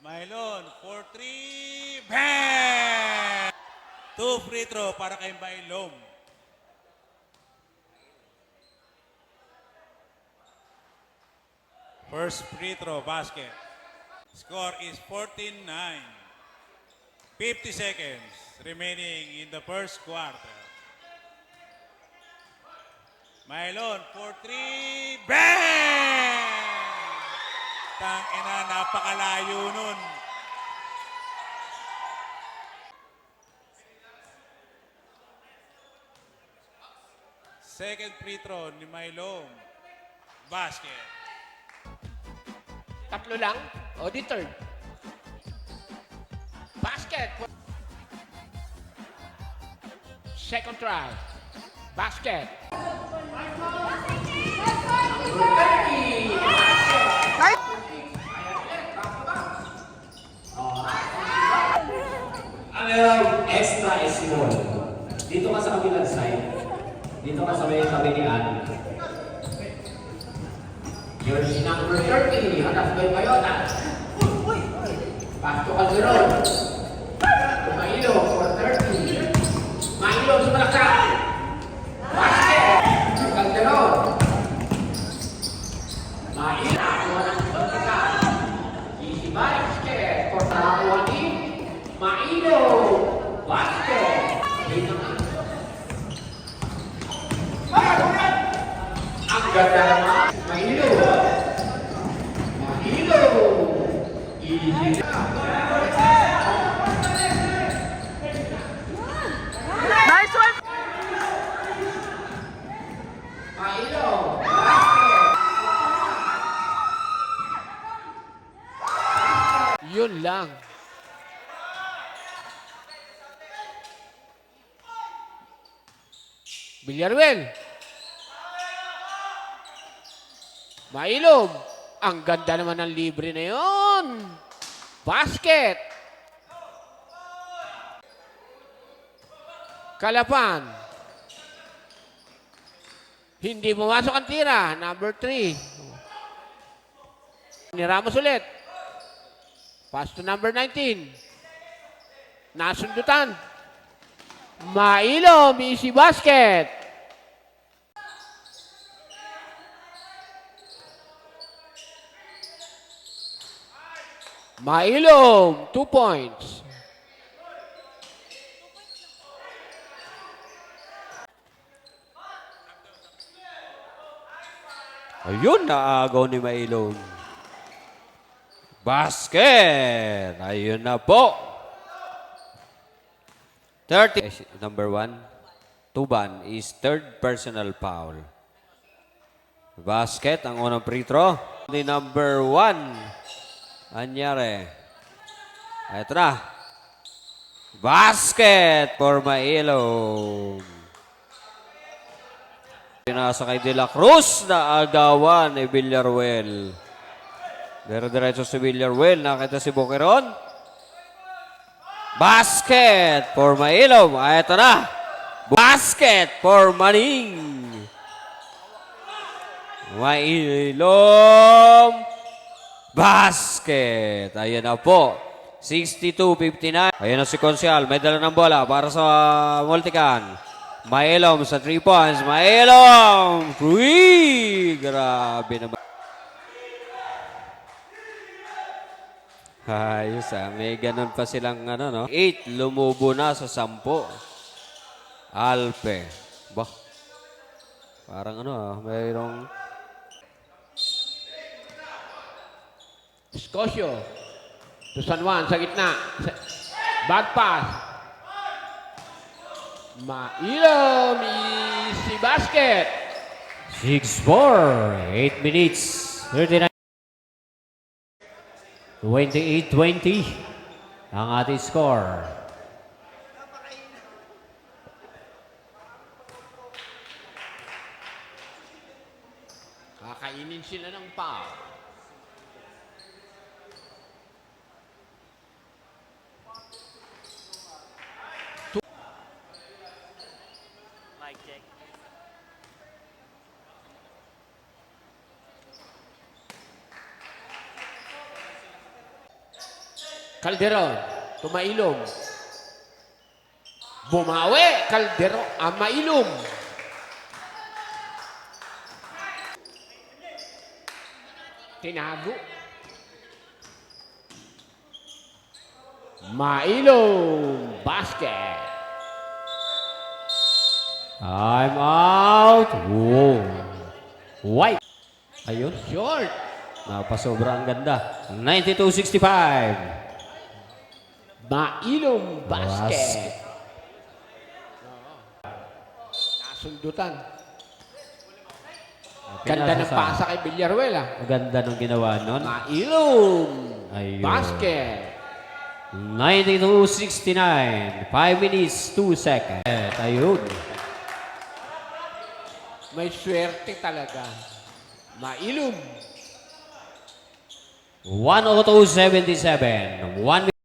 Mylon for 3. Bang! 2 free throw para kay Mylon. First free throw basket. Score is 14-9. 50 seconds remaining in the first quarter. Mylon for 3. Bang! Tangina, napakalayo nun. Second free throw ni Mylon. Basket. Tatlo lang? O di third. Basket. Second try. Basket. Extra small. Dito ka sa kabilang side. Dito ka sa may tabi ni Ann. Jersey number 30. Hanap kay Mayota. Pass to Calderon. Mailo for 30. Mailo sa malaksak. Basket. Calderon. Mailo. Walang pagkakas. Easy basket. For nakakuha ni Mailo. Basket. Ang ganda naman. Mailo. Mailo. Easy. Nice one! Mailo. Yun lang. Villarreal. Mailog. Ang ganda naman ng libre na yun. Basket. Kalapan. Hindi pumasok ang tira. Number 3. Ni Ramos ulit. Pass to number 19. Nasundutan. Mailom, easy basket. Mailom, 2 points. Ayun, naagaw ni Mailong. Basket! Ayun na po. 30. Number 1. Tuban is third personal foul. Basket, ang unang free throw. Ni number 1. Anyare. Ito na. Basket for Mailong. Pinasa kay De La Cruz na agawan ni Villarreal. Dire-diretso si Villarreal. Nakita si Boqueron. Basket for Mailom. Ito na. Basket for Maning. Mailom. Basket. Ayan na po. 62-59. Ayan na si Consial. May dala ng bola para sa Multican. Mailom sa 3 points. Mailom! Uy! Grabe naman. Ayos may ganun pa silang ano, no? 8, lumubo na sa 10. Alpe. Bah. Parang ano, mayroong... Escocio. To San Juan sa gitna. Back pass. Mailom, easy basket. 6-4. 8 minutes. 39. 28-20 ang ating score. Kakainin sila ng foul. Mike check. Calderon. Tumailom. Bumawi. Calderon. Mailom. Tinago. Mailom. Basket. Time out. Wow. White. Ayun. Short. Napasobra ang ganda. 92-65. Mailom. Basket. Basket. Nasundutan. Ganda ng pasa kay Villaruel ah. Ganda ng ginawa nun. Mailom. Ayun. Basket. 92-69. 5 minutes, 2 seconds. Ayun. May swerte talaga. Mailom. 102-77. 1